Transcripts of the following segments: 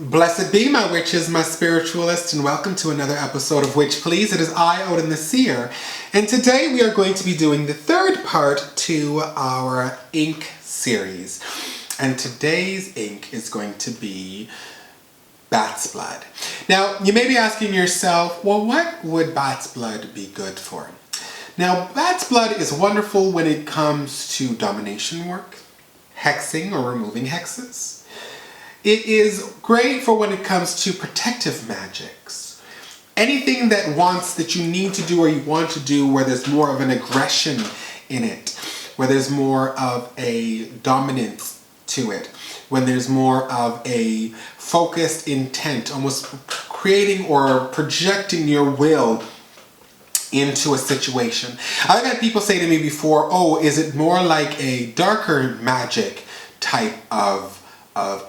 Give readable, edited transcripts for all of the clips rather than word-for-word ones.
Blessed be my witches, my spiritualists, and welcome to another episode of Witch Please. It is I, Odin the Seer, and today we are going to be doing the third part to our ink series. And today's ink is going to be bat's blood. Now, you may be asking yourself, well, what would bat's blood be good for? Now, bat's blood is wonderful when it comes to domination work, hexing or removing hexes. It is great for when it comes to protective magics. Anything that you need to do or you want to do where there's more of an aggression in it, where there's more of a dominance to it, when there's more of a focused intent, almost creating or projecting your will into a situation. I've had people say to me before, oh, is it more like a darker magic type of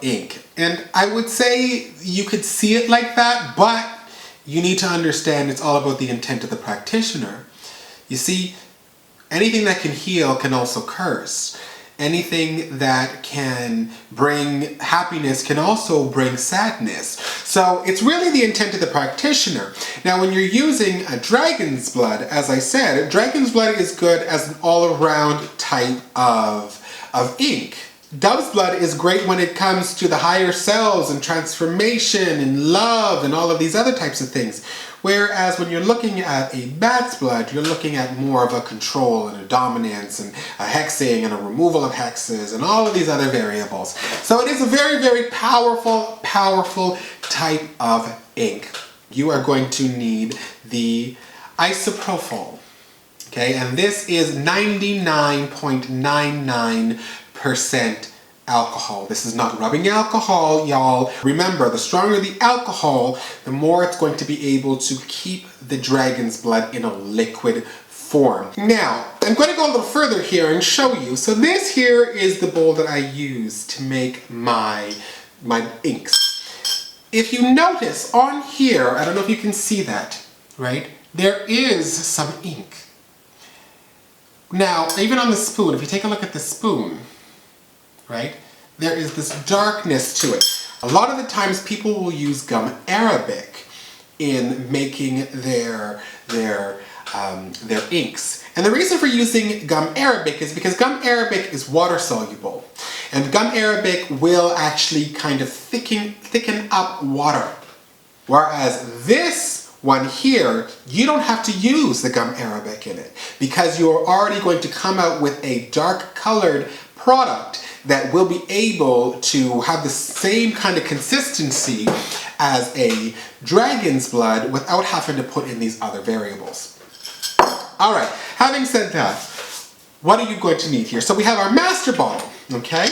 ink? And I would say you could see it like that, but you need to understand it's all about the intent of the practitioner. You see, anything that can heal can also curse. Anything that can bring happiness can also bring sadness. So it's really the intent of the practitioner. Now, when you're using a dragon's blood, as I said, dragon's blood is good as an all-around type of ink. Dove's blood is great when it comes to the higher selves and transformation and love and all of these other types of things. Whereas when you're looking at a bat's blood, you're looking at more of a control and a dominance and a hexing and a removal of hexes and all of these other variables. So it is a very, very powerful type of ink. You are going to need the isopropyl. Okay, and this is 99.99% alcohol. This is not rubbing alcohol, y'all. Remember, the stronger the alcohol, the more it's going to be able to keep the dragon's blood in a liquid form. Now, I'm going to go a little further here and show you. So this here is the bowl that I use to make my inks. If you notice on here, I don't know if you can see that, right? There is some ink. Now, even on the spoon, if you take a look at the spoon, right, there is this darkness to it. A lot of the times people will use gum arabic in making their inks. And the reason for using gum arabic is because gum arabic is water soluble. And gum arabic will actually kind of thicken up water. Whereas this one here, you don't have to use the gum arabic in it because you're already going to come out with a dark colored product that will be able to have the same kind of consistency as a dragon's blood without having to put in these other variables. All right, having said that, what are you going to need here? So we have our master bottle, okay?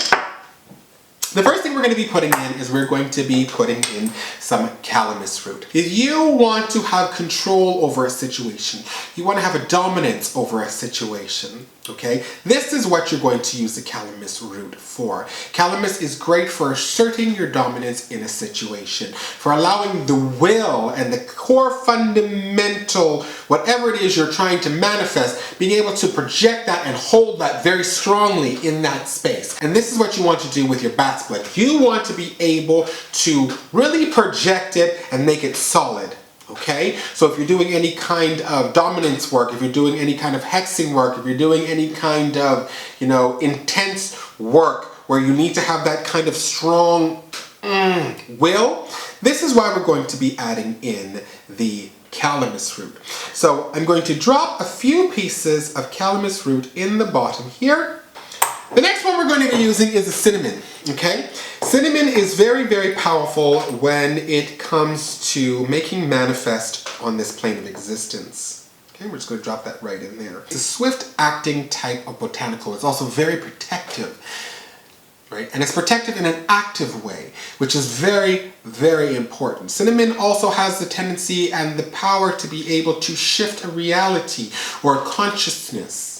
The first thing we're going to be putting in is we're going to be putting in some calamus root. If you want to have control over a situation, you want to have a dominance over a situation, okay, this is what you're going to use the calamus root for. Calamus is great for asserting your dominance in a situation, for allowing the will and the core fundamental, whatever it is you're trying to manifest, being able to project that and hold that very strongly in that space. And this is what you want to do with your bat's blood. You want to be able to really project it and make it solid. Okay, so if you're doing any kind of dominance work, if you're doing any kind of hexing work, if you're doing any kind of, intense work where you need to have that kind of strong will, this is why we're going to be adding in the calamus root. So I'm going to drop a few pieces of calamus root in the bottom here. The next one we're going to be using is the cinnamon, okay? Cinnamon is very, very powerful when it comes to making manifest on this plane of existence. Okay, we're just going to drop that right in there. It's a swift-acting type of botanical. It's also very protective, right? And it's protective in an active way, which is very, very important. Cinnamon also has the tendency and the power to be able to shift a reality or a consciousness,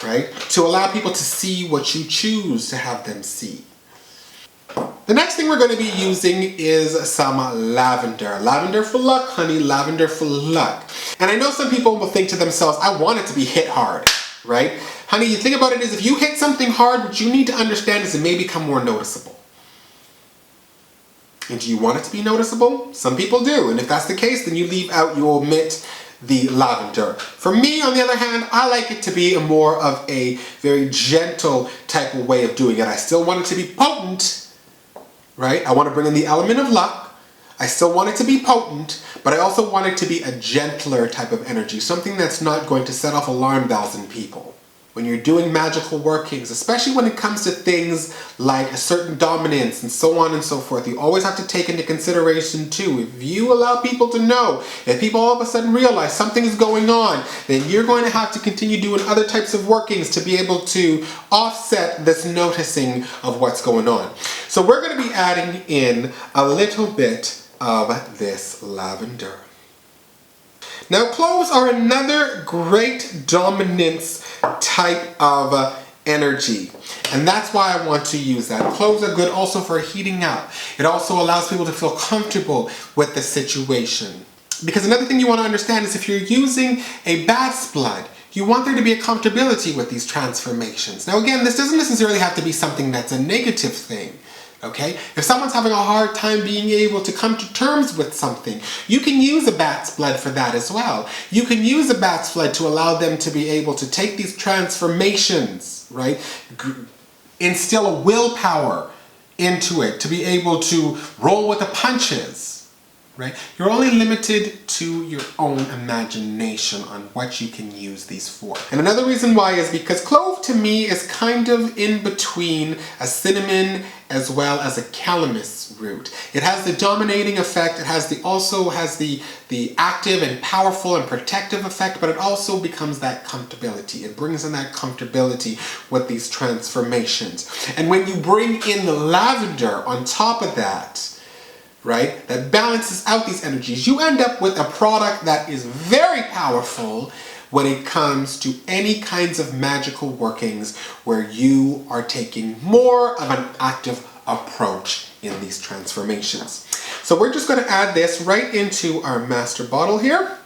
right? To allow people to see what you choose to have them see. The next thing we're going to be using is some lavender. Lavender for luck, honey, lavender for luck. And I know some people will think to themselves, I want it to be hit hard, right? Honey, the thing about it is if you hit something hard, what you need to understand is it may become more noticeable. And do you want it to be noticeable? Some people do, and if that's the case, then you omit the lavender. For me, on the other hand, I like it to be more of a very gentle type of way of doing it. I still want it to be potent, right? I want to bring in the element of luck. I still want it to be potent, but I also want it to be a gentler type of energy, something that's not going to set off alarm bells in people. When you're doing magical workings, especially when it comes to things like a certain dominance and so on and so forth, you always have to take into consideration too, if you allow people to know, if people all of a sudden realize something is going on, then you're going to have to continue doing other types of workings to be able to offset this noticing of what's going on. So we're going to be adding in a little bit of this lavender. Now, cloves are another great dominance type of energy, and that's why I want to use that. Cloves are good also for heating up. It also allows people to feel comfortable with the situation. Because another thing you want to understand is if you're using a bat's blood, you want there to be a comfortability with these transformations. Now again, this doesn't necessarily have to be something that's a negative thing. Okay? If someone's having a hard time being able to come to terms with something, you can use a bat's blood for that as well. You can use a bat's blood to allow them to be able to take these transformations, right? Instill a willpower into it, to be able to roll with the punches. Right? You're only limited to your own imagination on what you can use these for. And another reason why is because clove to me is kind of in between a cinnamon as well as a calamus root. It has the dominating effect, it also has the active and powerful and protective effect, but it also becomes that comfortability. It brings in that comfortability with these transformations. And when you bring in the lavender on top of that, right, that balances out these energies, you end up with a product that is very powerful when it comes to any kinds of magical workings where you are taking more of an active approach in these transformations. So we're just going to add this right into our master bottle here.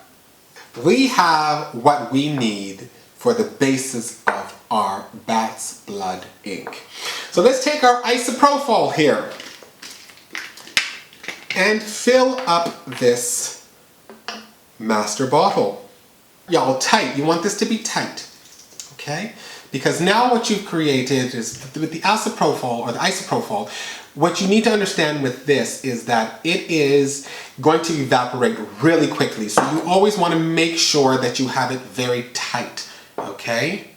We have what we need for the basis of our bat's blood ink. So let's take our isopropyl here and fill up this master bottle. Y'all, tight. You want this to be tight, okay? Because now what you've created is, with the isopropyl, what you need to understand with this is that it is going to evaporate really quickly. So you always want to make sure that you have it very tight, okay?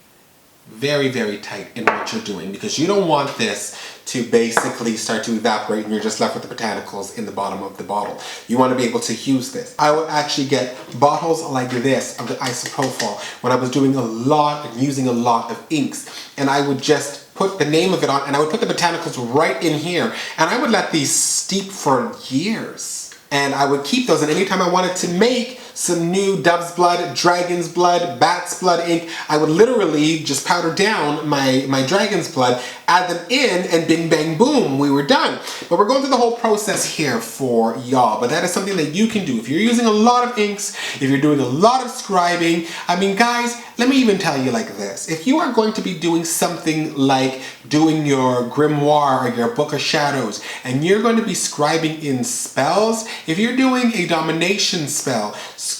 Very, very tight in what you're doing, because you don't want this to basically start to evaporate and you're just left with the botanicals in the bottom of the bottle. You want to be able to use this. I would actually get bottles like this of the isopropyl when I was doing a lot and using a lot of inks, and I would just put the name of it on and I would put the botanicals right in here, and I would let these steep for years. And I would keep those, and anytime I wanted to make some new dove's blood, dragon's blood, bat's blood ink, I would literally just powder down my dragon's blood, add them in, and bing bang boom, we were done. But we're going through the whole process here for y'all, but that is something that you can do. If you're using a lot of inks, if you're doing a lot of scribing, I mean guys, let me even tell you like this. If you are going to be doing something like doing your grimoire or your book of shadows, and you're going to be scribing in spells, if you're doing a domination spell,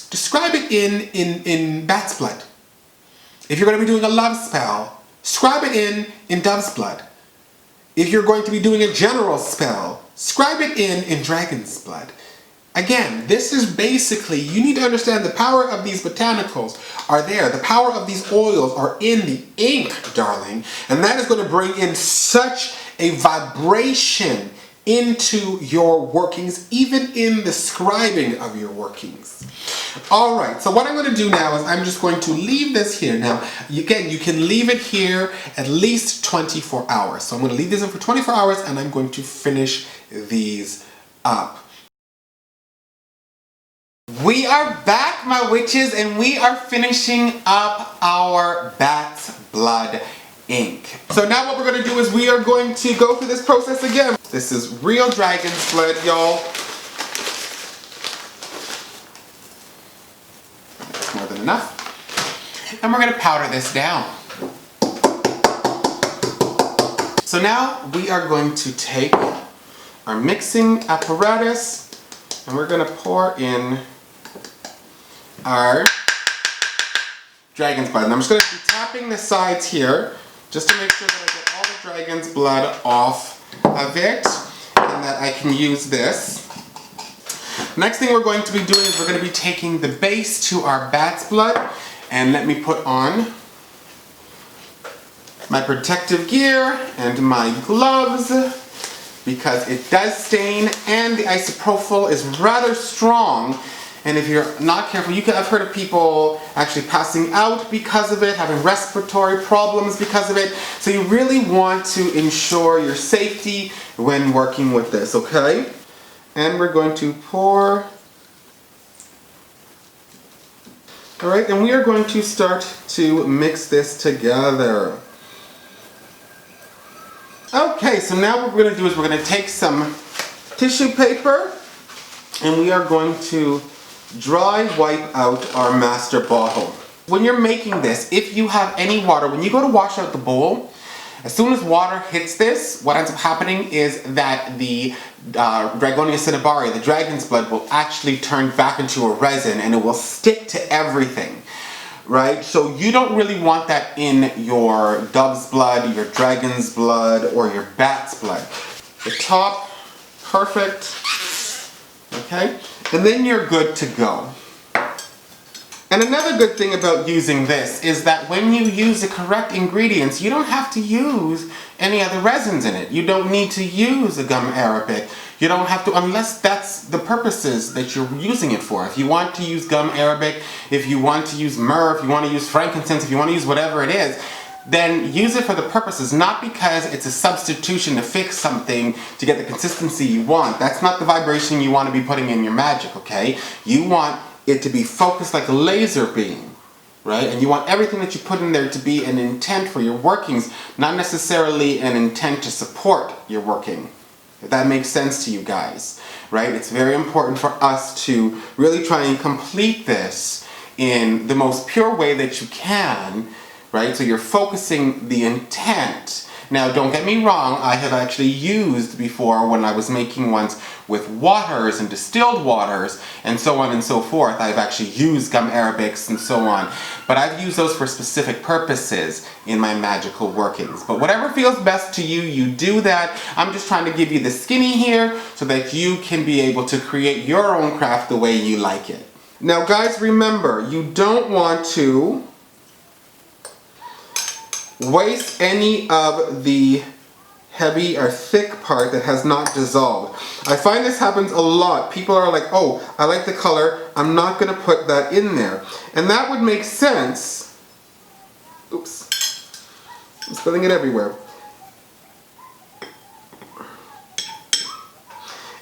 describe it in bat's blood. If you're going to be doing a love spell, scribe it in dove's blood. If you're going to be doing a general spell, scribe it in dragon's blood. Again, this is basically, you need to understand the power of these botanicals are there. The power of these oils are in the ink, darling. And that is going to bring in such a vibration into your workings, even in the scribing of your workings. All right, so what I'm going to do now is I'm just going to leave this here. Now, again, you can leave it here at least 24 hours. So I'm going to leave this in for 24 hours and I'm going to finish these up. We are back, my witches, and we are finishing up our bat's blood ink. So now what we're going to do is we are going to go through this process again. This is real dragon's blood, y'all. That's more than enough. And we're going to powder this down. So now we are going to take our mixing apparatus, and we're going to pour in our dragon's blood. And I'm just going to be tapping the sides here just to make sure that I get all the dragon's blood off of it and that I can use this. Next thing we're going to be doing is we're going to be taking the base to our bat's blood, and let me put on my protective gear and my gloves because it does stain and the isopropyl is rather strong, and if you're not careful, I've heard of people actually passing out because of it, having respiratory problems because of it, so you really want to ensure your safety when working with this, okay? And we're going to pour. All right, and we are going to start to mix this together. Okay, so now what we're going to do is we're going to take some tissue paper and we are going to dry wipe out our master bottle. When you're making this, if you have any water, when you go to wash out the bowl, as soon as water hits this, what ends up happening is that the Dragonia cinnabari, the dragon's blood, will actually turn back into a resin and it will stick to everything, right? So you don't really want that in your dove's blood, your dragon's blood, or your bat's blood. The top, perfect, okay? And then you're good to go. And another good thing about using this is that when you use the correct ingredients, you don't have to use any other resins in it. You don't need to use a gum arabic. You don't have to, unless that's the purposes that you're using it for. If you want to use gum arabic, if you want to use myrrh, if you want to use frankincense, if you want to use whatever it is, then use it for the purposes, not because it's a substitution to fix something to get the consistency you want. That's not the vibration you want to be putting in your magic, okay? You want it to be focused like a laser beam, right? And you want everything that you put in there to be an intent for your workings, not necessarily an intent to support your working. If that makes sense to you guys, right? It's very important for us to really try and complete this in the most pure way that you can, right? So you're focusing the intent. Now, don't get me wrong, I have actually used before when I was making ones with waters and distilled waters and so on and so forth. I've actually used gum arabics and so on. But I've used those for specific purposes in my magical workings. But whatever feels best to you, you do that. I'm just trying to give you the skinny here so that you can be able to create your own craft the way you like it. Now guys, remember, you don't want to waste any of the heavy or thick part that has not dissolved. I find this happens a lot. People are like, oh, I like the color, I'm not going to put that in there. And that would make sense. Oops. I'm spilling it everywhere.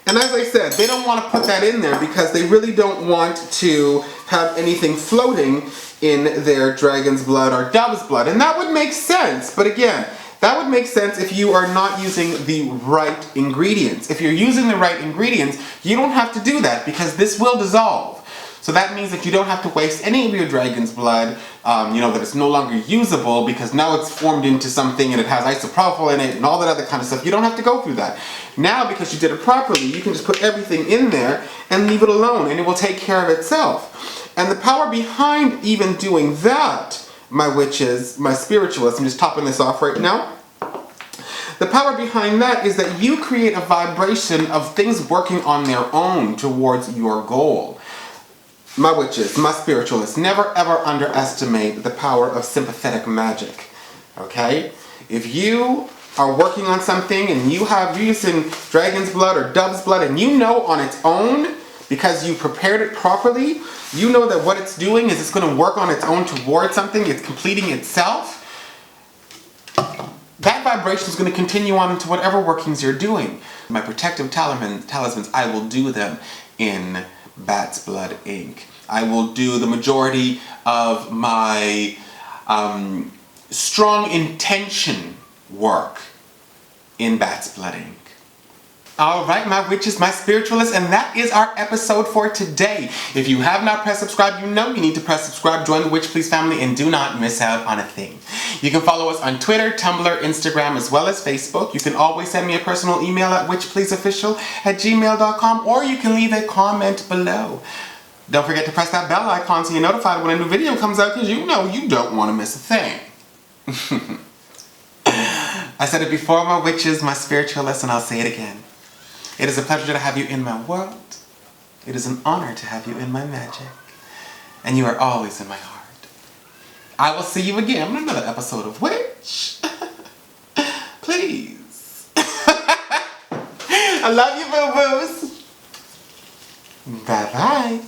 And as I said, they don't want to put that in there because they really don't want to have anything floating in their dragon's blood or dove's blood. And that would make sense. But again, that would make sense if you are not using the right ingredients. If you're using the right ingredients, you don't have to do that because this will dissolve. So that means that you don't have to waste any of your dragon's blood, that it's no longer usable because now it's formed into something and it has isopropyl in it and all that other kind of stuff. You don't have to go through that. Now, because you did it properly, you can just put everything in there and leave it alone and it will take care of itself. And the power behind even doing that, my witches, my spiritualists, I'm just topping this off right now. The power behind that is that you create a vibration of things working on their own towards your goal. My witches, my spiritualists, never ever underestimate the power of sympathetic magic, okay? If you are working on something and you're using dragon's blood or dove's blood and you know on its own, because you prepared it properly, you know that what it's doing is it's going to work on its own towards something, it's completing itself, that vibration is going to continue on into whatever workings you're doing. My protective talismans, I will do them in bat's blood ink. I will do the majority of my strong intention work in bat's blood ink. All right, my witches, my spiritualists, and that is our episode for today. If you have not pressed subscribe, you know you need to press subscribe, join the Witch Please family, and do not miss out on a thing. You can follow us on Twitter, Tumblr, Instagram, as well as Facebook. You can always send me a personal email at witchpleaseofficial@gmail.com, or you can leave a comment below. Don't forget to press that bell icon so you're notified when a new video comes out, because you know you don't want to miss a thing. I said it before, my witches, my spiritualists, and I'll say it again. It is a pleasure to have you in my world. It is an honor to have you in my magic. And you are always in my heart. I will see you again in another episode of Witch. Please. I love you, boo-boos. Bye-bye.